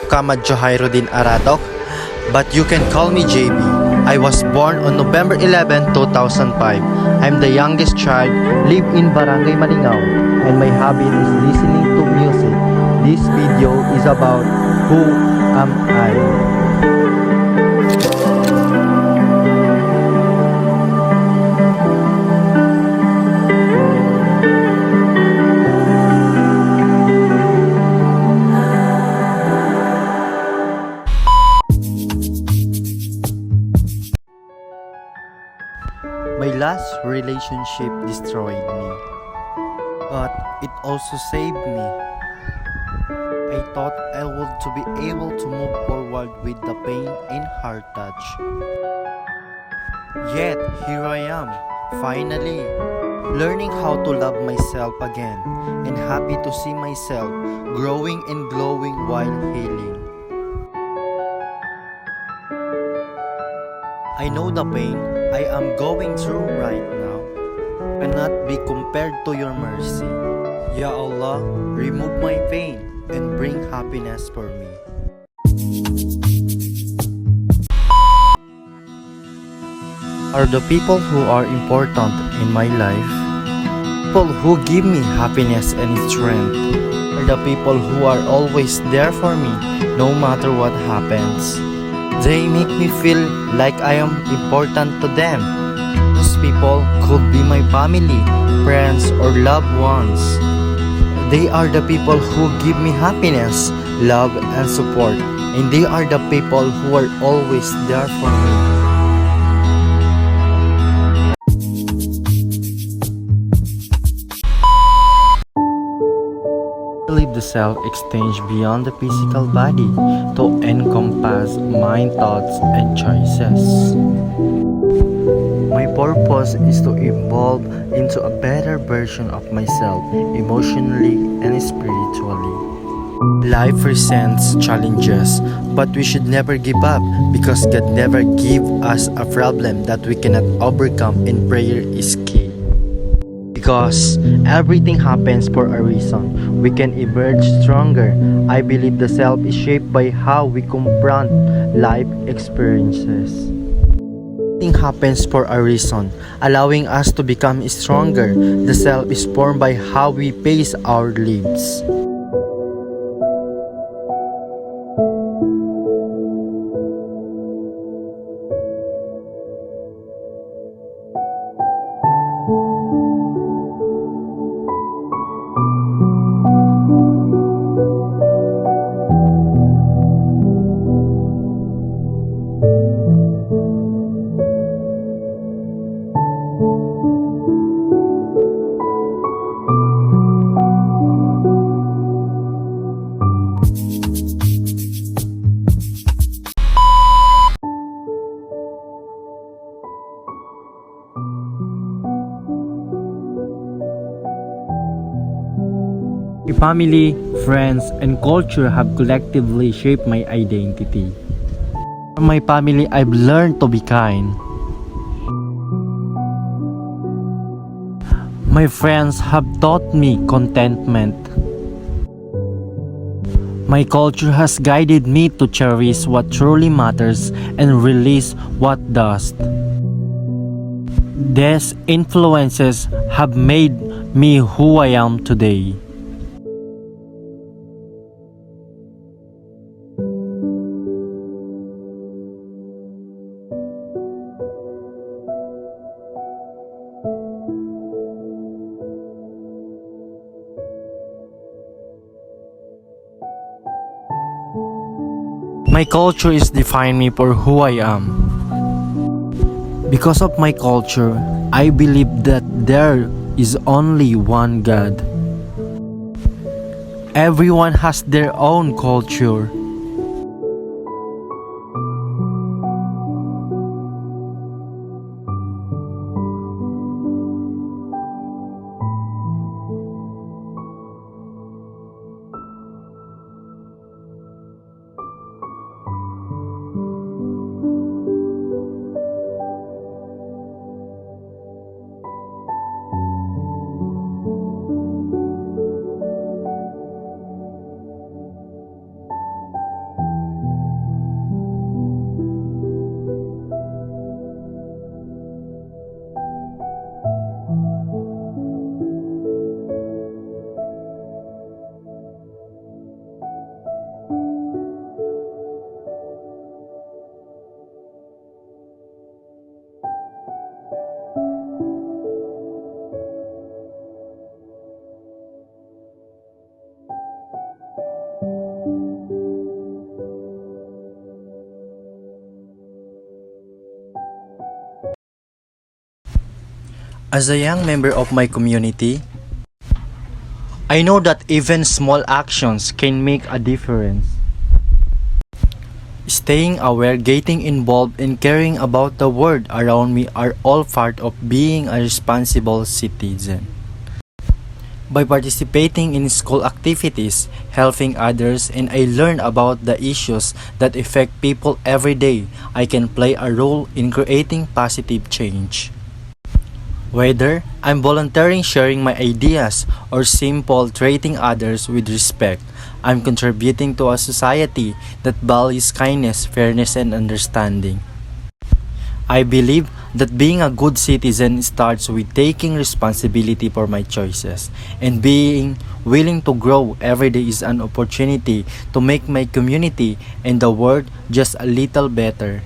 Kamad Johairuddin Aradok, but you can call me JB. I was born on November 11, 2005. I'm the youngest child, live in Barangay Malingao, and my hobby is listening to music. This video is about who am I. My last relationship destroyed me, but it also saved me. I thought I would to be able to move forward with the pain and heart touch. Yet here I am, finally, learning how to love myself again, and happy to see myself growing and glowing while healing. I know the pain I am going through right now cannot be compared to your mercy. Ya Allah, remove my pain and bring happiness for me. Are the people who are important in my life, people who give me happiness and strength, are the people who are always there for me no matter what happens. They make me feel like I am important to them. Those people could be my family, friends, or loved ones. They are the people who give me happiness, love, and support. And they are the people who are always there for me. I believe the self extends beyond the physical body to encompass mind, thoughts, and choices. My purpose is to evolve into a better version of myself emotionally and spiritually. Life presents challenges, but we should never give up because God never give us a problem that we cannot overcome, and prayer is key. Because everything happens for a reason, we can emerge stronger. I believe the self is shaped by how we confront life experiences. Everything happens for a reason, allowing us to become stronger. The self is formed by how we face our lives. Family, friends, and culture have collectively shaped my identity. From my family, I've learned to be kind. My friends have taught me contentment. My culture has guided me to cherish what truly matters and release what doesn't. These influences have made me who I am today. My culture is defined me for who I am. Because of my culture, I believe that there is only one God. Everyone has their own culture. As a young member of my community, I know that even small actions can make a difference. Staying aware, getting involved, and caring about the world around me are all part of being a responsible citizen. By participating in school activities, helping others, and I learn about the issues that affect people every day, I can play a role in creating positive change. Whether I'm volunteering, sharing my ideas, or simple treating others with respect, I'm contributing to a society that values kindness, fairness, and understanding. I believe that being a good citizen starts with taking responsibility for my choices, and being willing to grow every day is an opportunity to make my community and the world just a little better.